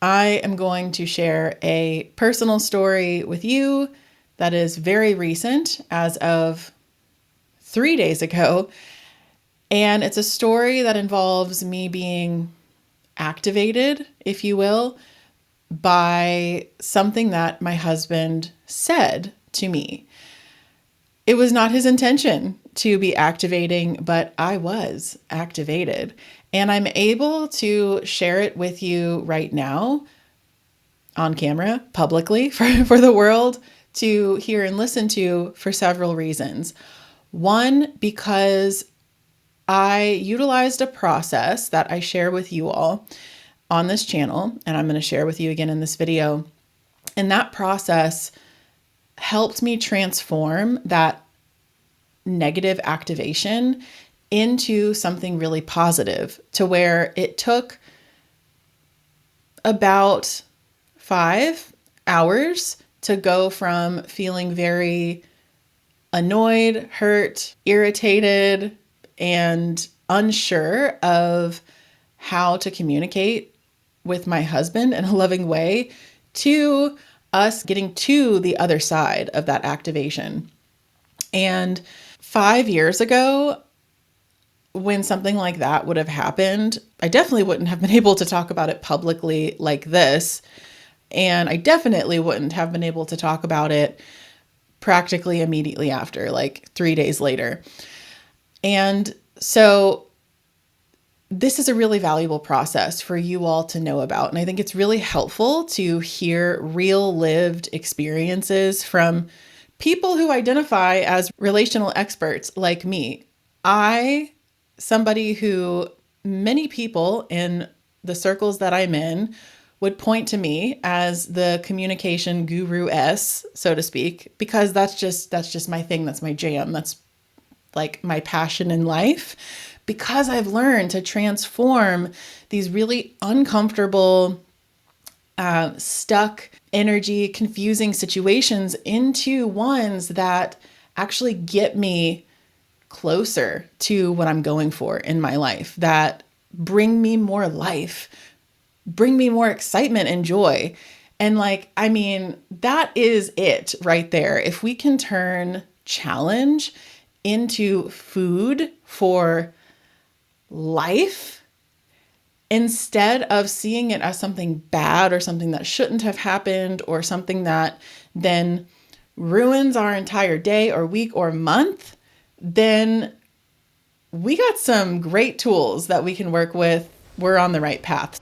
I am going to share a personal story with you that is very recent, as of 3 days ago. And it's a story that involves me being activated, if you will, by something that my husband said to me. It was not his intention to be activating, but I was activated. And I'm able to share it with you right now on camera, publicly, for the world to hear and listen to for several reasons. One, because I utilized a process that I share with you all on this channel, and I'm going to share with you again in this video. And that process helped me transform that negative activation into something really positive, to where it took about 5 hours to go from feeling very annoyed, hurt, irritated, and unsure of how to communicate with my husband in a loving way, to us getting to the other side of that activation. And 5 years ago, when something like that would have happened, I definitely wouldn't have been able to talk about it publicly like this. And I definitely wouldn't have been able to talk about it practically immediately after, like 3 days later. And so this is a really valuable process for you all to know about. And I think it's really helpful to hear real lived experiences from people who identify as relational experts like me. Somebody who many people in the circles that I'm in would point to me as the communication guru-ess, so to speak, because that's just my thing. That's my jam. That's like my passion in life, because I've learned to transform these really uncomfortable, stuck energy, confusing situations into ones that actually get me closer to what I'm going for in my life, that bring me more life, bring me more excitement and joy. And that is it right there. If we can turn challenge into food for life, instead of seeing it as something bad or something that shouldn't have happened or something that then ruins our entire day or week or month, then we got some great tools that we can work with. We're on the right path.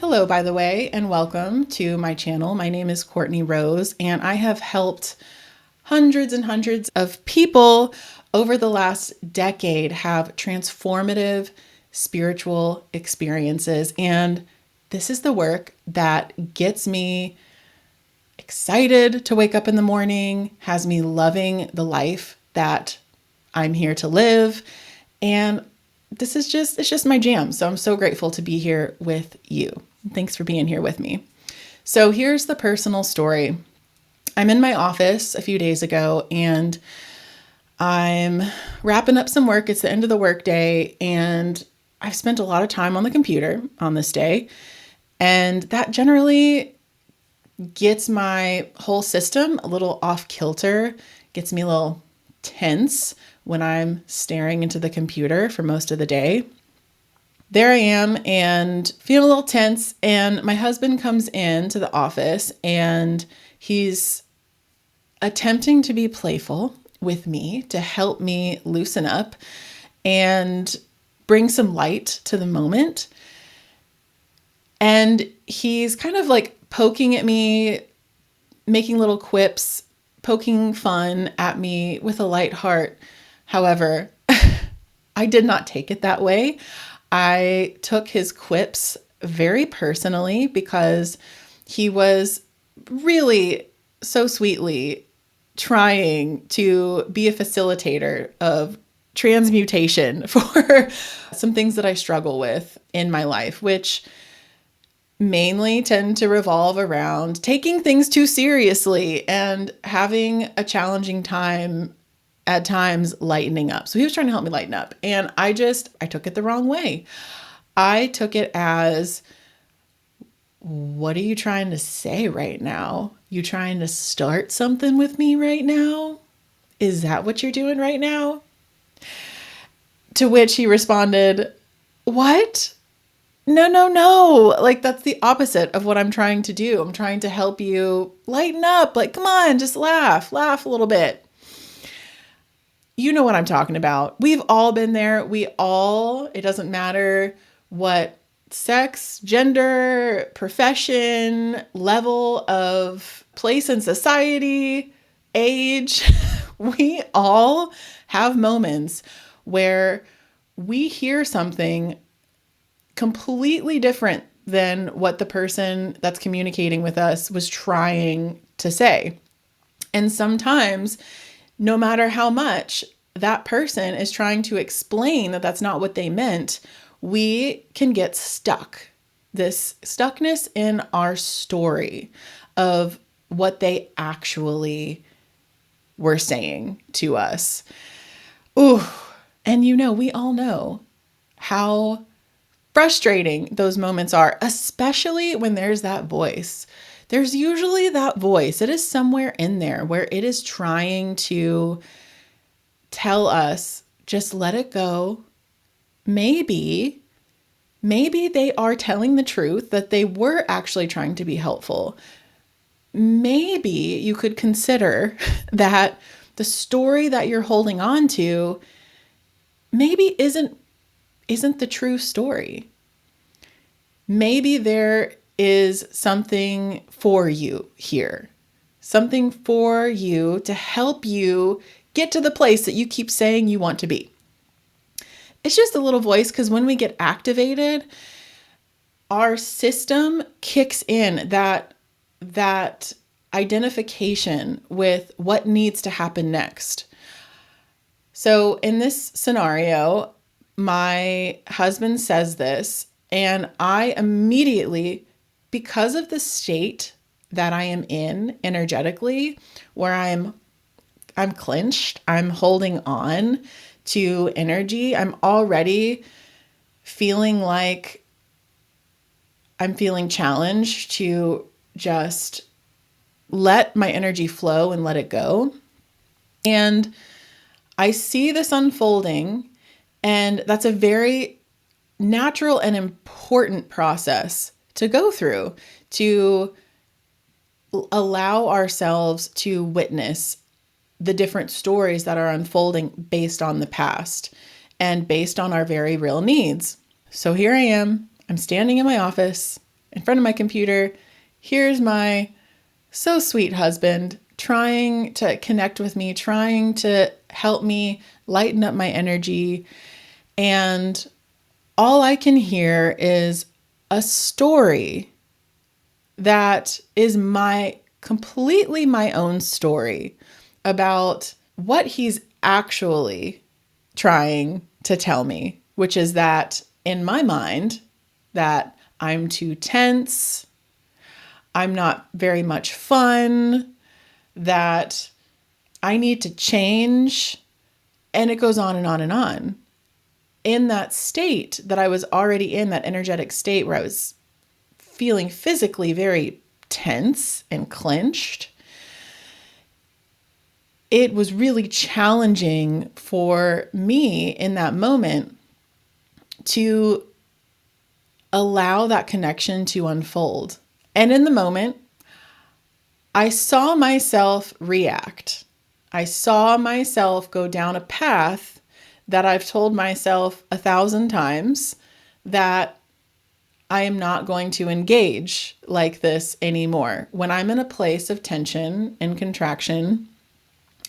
Hello, by the way, and welcome to my channel. My name is Courtney Rose, and I have helped hundreds and hundreds of people over the last decade have transformative spiritual experiences. And this is the work that gets me excited to wake up in the morning, has me loving the life that I'm here to live. And it's just my jam. So I'm so grateful to be here with you. Thanks for being here with me. So here's the personal story. I'm in my office a few days ago, and I'm wrapping up some work. It's the end of the workday, and I've spent a lot of time on the computer on this day. And that generally gets my whole system a little off kilter, gets me a little tense when I'm staring into the computer for most of the day. There I am and feeling a little tense, and my husband comes into the office and he's attempting to be playful with me to help me loosen up and bring some light to the moment. And he's kind of like poking at me, making little quips, poking fun at me with a light heart. However, I did not take it that way. I took his quips very personally, because he was really so sweetly trying to be a facilitator of transmutation for some things that I struggle with in my life, which mainly tend to revolve around taking things too seriously and having a challenging time at times lightening up. So he was trying to help me lighten up. And I took it the wrong way. I took it as, what are you trying to say right now? You trying to start something with me right now? Is that what you're doing right now? To which he responded, what? No, no, no. Like, that's the opposite of what I'm trying to do. I'm trying to help you lighten up. Like, come on, just laugh a little bit. You know what I'm talking about. We've all been there. It doesn't matter what sex, gender, profession, level of place in society, age, we all have moments where we hear something completely different than what the person that's communicating with us was trying to say. And sometimes, no matter how much that person is trying to explain that that's not what they meant, we can get stuck. This stuckness in our story of what they actually were saying to us. Ooh, and we all know how frustrating those moments are, especially when there's that voice. There's usually that voice. It is somewhere in there where it is trying to tell us, just let it go. Maybe they are telling the truth, that they were actually trying to be helpful. Maybe you could consider that the story that you're holding on to maybe isn't the true story. Maybe there is something for you here, something for you to help you get to the place that you keep saying you want to be. It's just a little voice, because when we get activated, our system kicks in that identification with what needs to happen next. So in this scenario, my husband says this, and I immediately, because of the state that I am in energetically, where I'm clenched, I'm holding on to energy, I'm already feeling like I'm feeling challenged to just let my energy flow and let it go. And I see this unfolding, and that's a very natural and important process to go through, to allow ourselves to witness the different stories that are unfolding based on the past and based on our very real needs. So here I am, I'm standing in my office in front of my computer. Here's my so sweet husband trying to connect with me, trying to help me lighten up my energy. And all I can hear is a story that is completely my own story about what he's actually trying to tell me, which is that in my mind, that I'm too tense, I'm not very much fun, that I need to change, and it goes on and on and on. In that state that I was already in, that energetic state where I was feeling physically very tense and clenched, it was really challenging for me in that moment to allow that connection to unfold. And in the moment, I saw myself react. I saw myself go down a path that I've told myself 1,000 times that I am not going to engage like this anymore. When I'm in a place of tension and contraction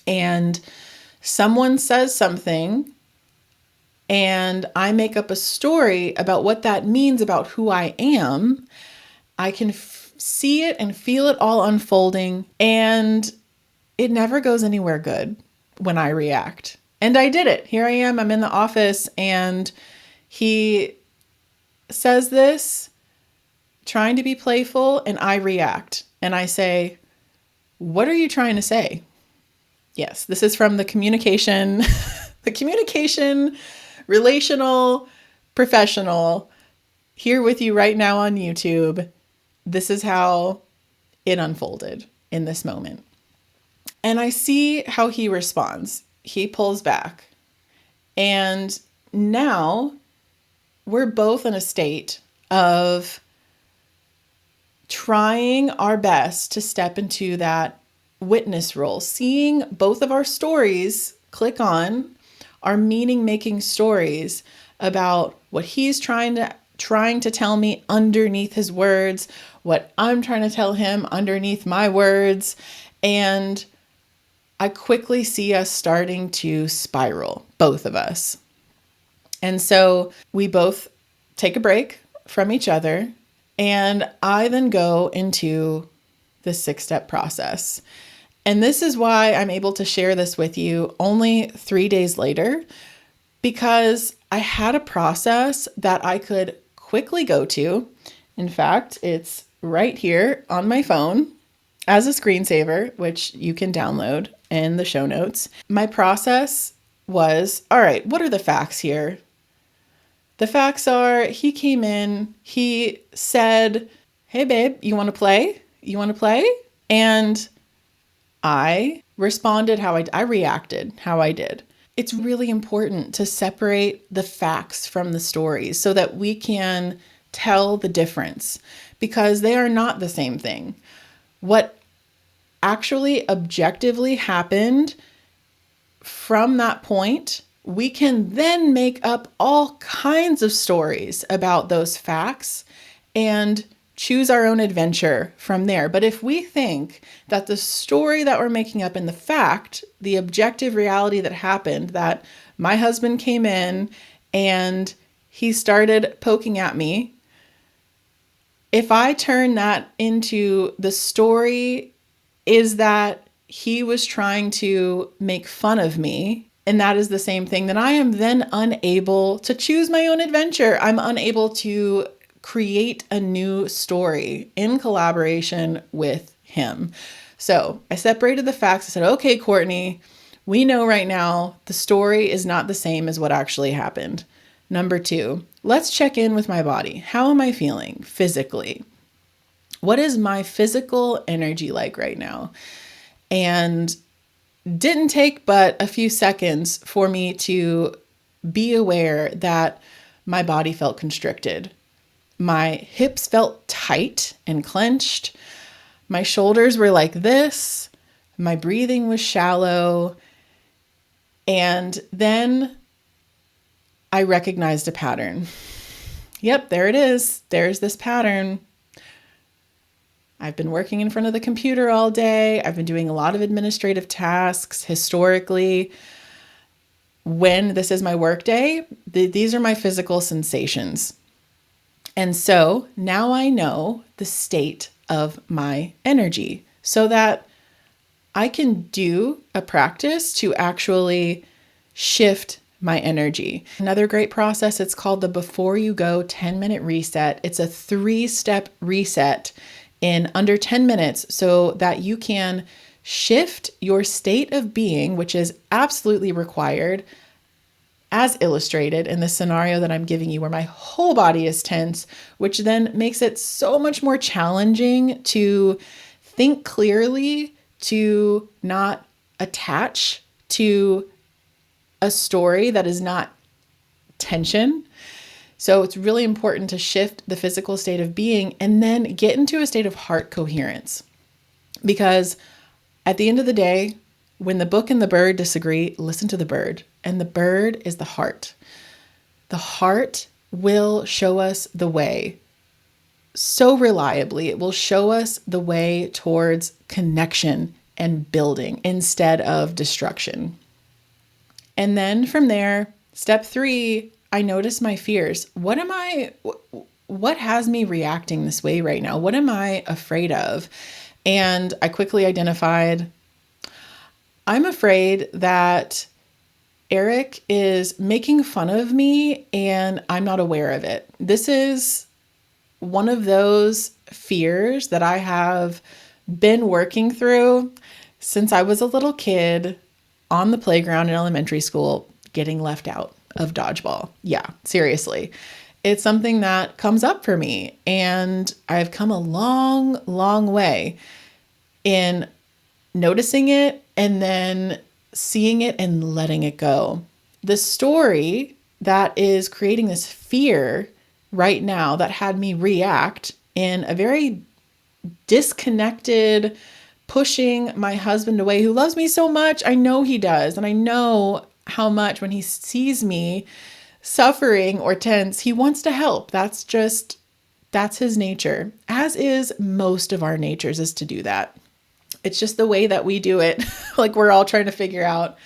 and someone says something and I make up a story about what that means about who I am, I can see it and feel it all unfolding, and it never goes anywhere good when I react. And I did it. Here I am, I'm in the office, and he says this, trying to be playful, and I react. And I say, what are you trying to say? Yes, this is from the communication, the communication, relational, professional, here with you right now on YouTube. This is how it unfolded in this moment. And I see how he responds. He pulls back. And now we're both in a state of trying our best to step into that witness role, seeing both of our stories click on, our meaning making stories about what he's trying to tell me underneath his words, what I'm trying to tell him underneath my words. And I quickly see us starting to spiral, both of us. And so we both take a break from each other. And I then go into the 6-step process. And this is why I'm able to share this with you only 3 days later, because I had a process that I could quickly go to. In fact, it's right here on my phone as a screensaver, which you can download in the show notes. My process was, all right, what are the facts here? The facts are, he came in, he said, hey babe, you want to play? You want to play? And I responded I reacted how I did. It's really important to separate the facts from the stories so that we can tell the difference, because they are not the same thing. What actually objectively happened from that point, we can then make up all kinds of stories about those facts and choose our own adventure from there. But if we think that the story that we're making up in the fact, the objective reality that happened, that my husband came in and he started poking at me, if I turn that into the story is that he was trying to make fun of me, and that is the same thing, then I am then unable to choose my own adventure. I'm unable to create a new story in collaboration with him. So I separated the facts. I said, okay, Courtney, we know right now the story is not the same as what actually happened. Number 2, let's check in with my body. How am I feeling physically? What is my physical energy like right now? And didn't take but a few seconds for me to be aware that my body felt constricted. My hips felt tight and clenched. My shoulders were like this. My breathing was shallow. And then I recognized a pattern. Yep, there it is. There's this pattern. I've been working in front of the computer all day. I've been doing a lot of administrative tasks historically. When this is my work day, these are my physical sensations. And so now I know the state of my energy so that I can do a practice to actually shift my energy. Another great process, it's called the Before You Go 10-minute reset. It's a 3-step reset in under 10 minutes so that you can shift your state of being, which is absolutely required, as illustrated in the scenario that I'm giving you, where my whole body is tense, which then makes it so much more challenging to think clearly, to not attach to a story that is not tension. So it's really important to shift the physical state of being and then get into a state of heart coherence. Because at the end of the day, when the book and the bird disagree, listen to the bird. And the bird is the heart. The heart will show us the way so reliably. It will show us the way towards connection and building instead of destruction. And then from there, step 3, I notice my fears. What has me reacting this way right now? What am I afraid of? And I quickly identified, I'm afraid that Eric is making fun of me and I'm not aware of it. This is one of those fears that I have been working through since I was a little kid. on the playground in elementary school getting left out of dodgeball. Yeah, seriously. It's something that comes up for me, and I've come a long, long way in noticing it and then seeing it and letting it go. The story that is creating this fear right now that had me react in a very disconnected, pushing my husband away, who loves me so much. I know he does. And I know how much when he sees me suffering or tense, he wants to help. That's his nature, as is most of our natures, is to do that. It's just the way that we do it. Like we're all trying to figure out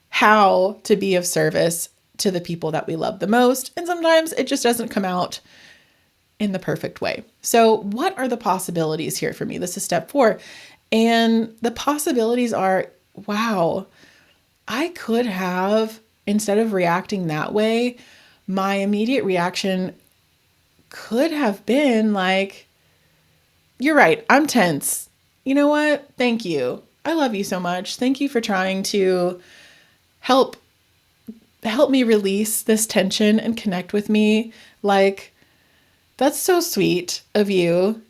how to be of service to the people that we love the most. And sometimes it just doesn't come out in the perfect way. So what are the possibilities here for me? This is step 4. And the possibilities are, wow, I could have, instead of reacting that way, my immediate reaction could have been like, you're right, I'm tense. You know what? Thank you. I love you so much. Thank you for trying to help me release this tension and connect with me. Like, that's so sweet of you.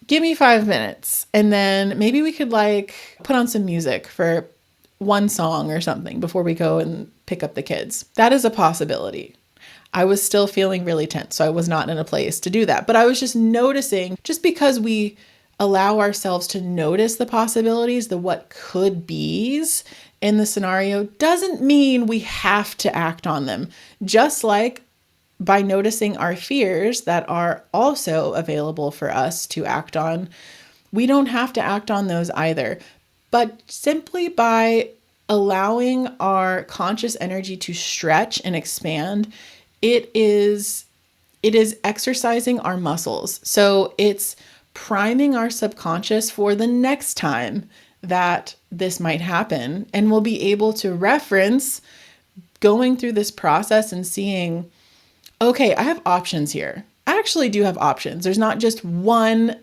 Give me 5 minutes. And then maybe we could like put on some music for one song or something before we go and pick up the kids. That is a possibility. I was still feeling really tense, so I was not in a place to do that. But I was just noticing, just because we allow ourselves to notice the possibilities, the what could be's in the scenario, doesn't mean we have to act on them. Just like by noticing our fears that are also available for us to act on, we don't have to act on those either. But simply by allowing our conscious energy to stretch and expand, it is exercising our muscles. So it's priming our subconscious for the next time that this might happen. And we'll be able to reference going through this process and seeing, okay, I have options here. I actually do have options. There's not just one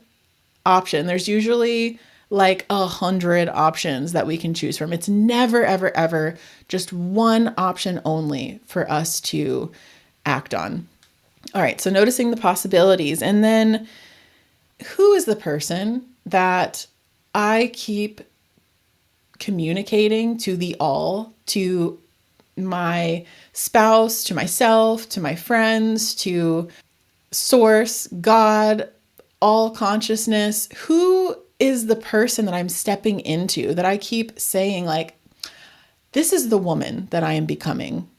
option. There's usually like 100 options that we can choose from. It's never, ever, ever just one option only for us to act on. All right, so noticing the possibilities. And then who is the person that I keep communicating to the all, to my spouse, to myself, to my friends, to source, God, all consciousness? Who is the person that I'm stepping into that I keep saying, like, this is the woman that I am becoming?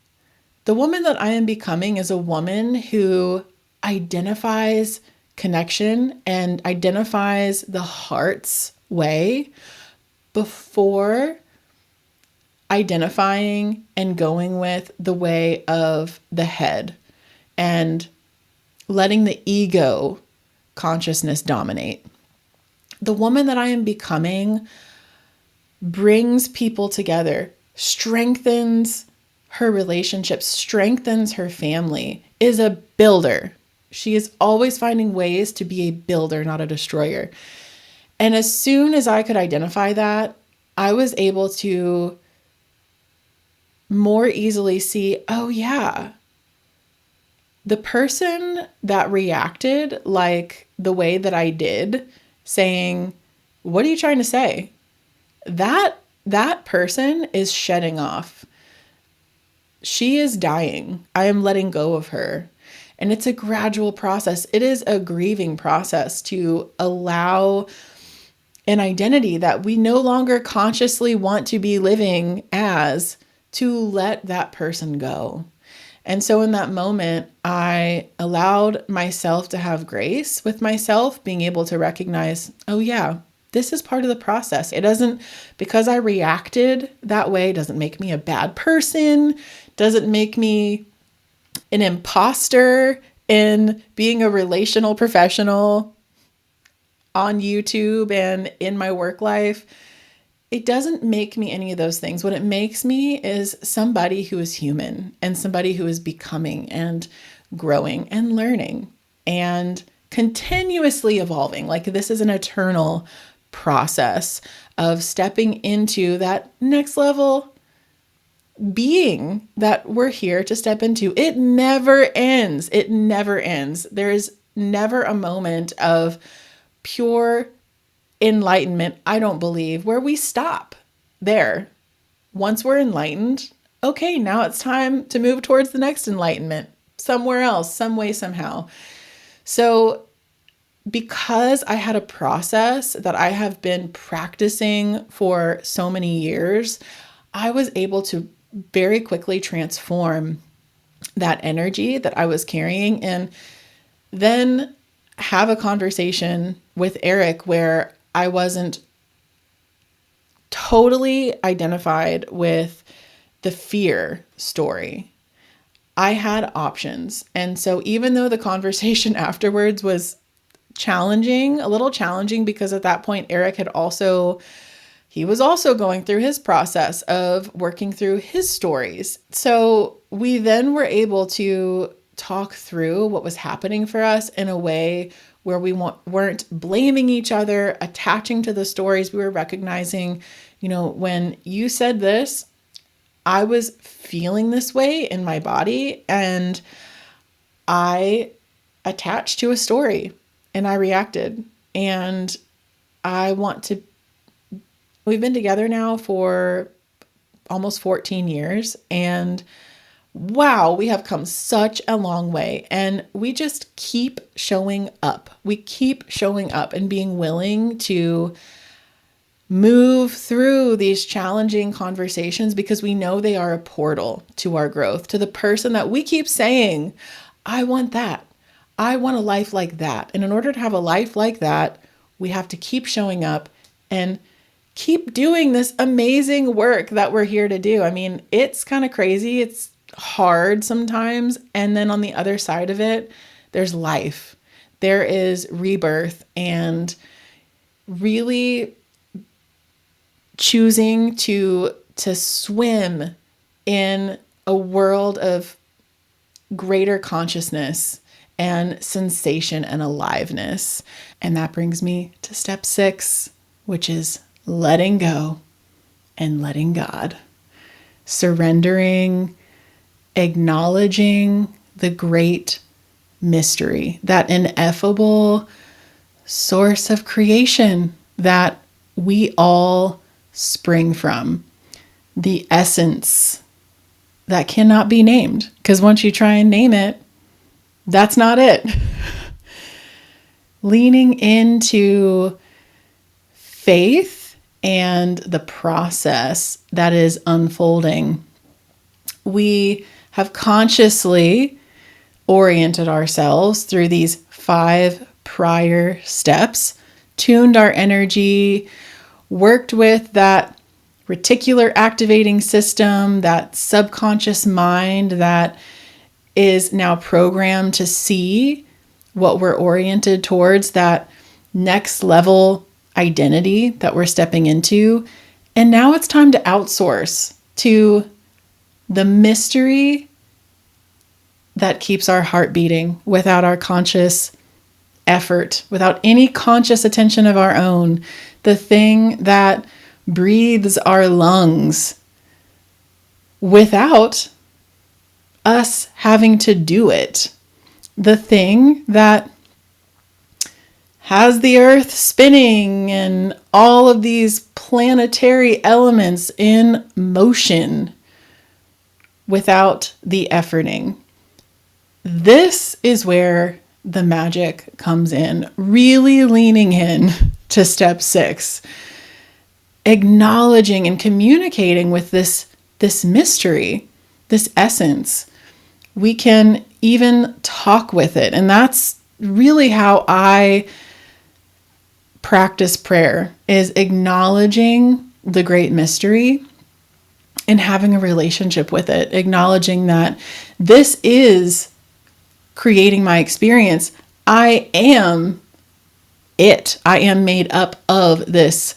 The woman that I am becoming is a woman who identifies connection and identifies the heart's way before identifying and going with the way of the head and letting the ego consciousness dominate. The woman that I am becoming brings people together, strengthens her relationships, strengthens her family, is a builder. She is always finding ways to be a builder, not a destroyer. And as soon as I could identify that, I was able to more easily see, oh yeah, the person that reacted like the way that I did, saying, what are you trying to say? That person is shedding off. She is dying. I am letting go of her. And it's a gradual process. It is a grieving process to allow an identity that we no longer consciously want to be living as, to let that person go. And so in that moment, I allowed myself to have grace with myself, being able to recognize, oh yeah, this is part of the process. It doesn't, because I reacted that way, doesn't make me a bad person, doesn't make me an imposter in being a relational professional on YouTube and in my work life. It doesn't make me any of those things. What it makes me is somebody who is human and somebody who is becoming and growing and learning and continuously evolving. Like, this is an eternal process of stepping into that next level being that we're here to step into. It never ends. It never ends. There is never a moment of pure enlightenment, I don't believe, where we stop there. Once we're enlightened, okay, now it's time to move towards the next enlightenment somewhere else, some way, somehow. So, because I had a process that I have been practicing for so many years, I was able to very quickly transform that energy that I was carrying and then have a conversation with Eric where I wasn't totally identified with the fear story. I had options. And so even though the conversation afterwards was challenging, a little challenging, because at that point, Eric he was also going through his process of working through his stories. So we then were able to talk through what was happening for us in a way where we weren't blaming each other, attaching to the stories. We were recognizing, when you said this, I was feeling this way in my body and I attached to a story and I reacted. And we've been together now for almost 14 years and wow, we have come such a long way. And we just keep showing up. We keep showing up and being willing to move through these challenging conversations because we know they are a portal to our growth, to the person that we keep saying, I want that. I want a life like that. And in order to have a life like that, we have to keep showing up and keep doing this amazing work that we're here to do. I mean, it's kind of crazy. It's hard sometimes. And then on the other side of it, there's life. There is rebirth and really choosing to swim in a world of greater consciousness and sensation and aliveness. And that brings me to step 6, which is letting go and letting God. Surrendering, acknowledging the great mystery, that ineffable source of creation that we all spring from, the essence that cannot be named. Because once you try and name it, that's not it. Leaning into faith and the process that is unfolding. We have consciously oriented ourselves through these 5 prior steps, tuned our energy, worked with that reticular activating system, that subconscious mind that is now programmed to see what we're oriented towards, that next level identity that we're stepping into. And now it's time to outsource to the mystery that keeps our heart beating without our conscious effort, without any conscious attention of our own, the thing that breathes our lungs without us having to do it, the thing that has the earth spinning and all of these planetary elements in motion without the efforting. This is where the magic comes in, really leaning in to step 6, acknowledging and communicating with this mystery, this essence. We can even talk with it. And that's really how I practice prayer, is acknowledging the great mystery and having a relationship with it, acknowledging that this is creating my experience. I am it. I am made up of this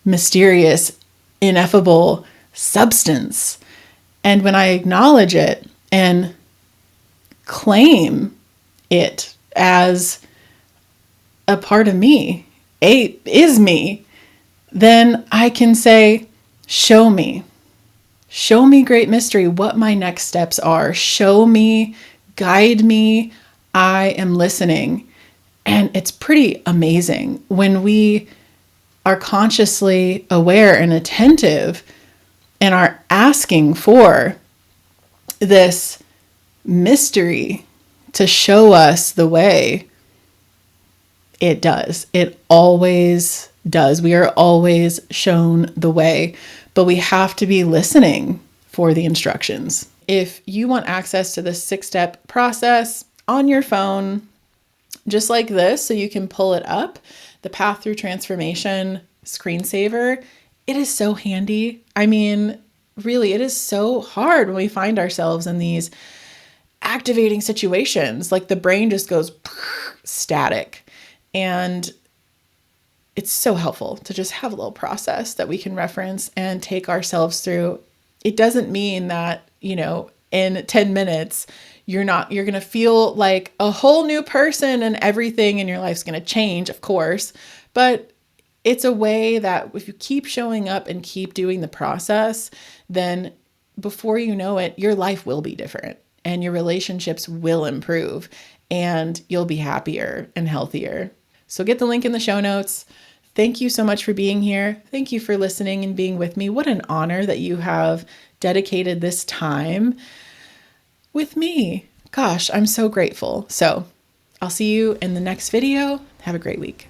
mysterious, ineffable substance. And when I acknowledge it and claim it as a part of me, is me, then I can say, show me Show me, great mystery, what my next steps are. Show me, guide me. I am listening. And it's pretty amazing when we are consciously aware and attentive and are asking for this mystery to show us the way. It does. It always does. We are always shown the way, but we have to be listening for the instructions. If you want access to this 6-step process on your phone, just like this, so you can pull it up, the Path Through Transformation screensaver, it is so handy. I mean, really, it is so hard when we find ourselves in these activating situations. Like the brain just goes static. And it's so helpful to just have a little process that we can reference and take ourselves through. It doesn't mean that, in 10 minutes, you're going to feel like a whole new person and everything in your life's going to change, of course. But it's a way that if you keep showing up and keep doing the process, then before you know it, your life will be different and your relationships will improve and you'll be happier and healthier. So get the link in the show notes. Thank you so much for being here. Thank you for listening and being with me. What an honor that you have dedicated this time with me. Gosh, I'm so grateful. So I'll see you in the next video. Have a great week.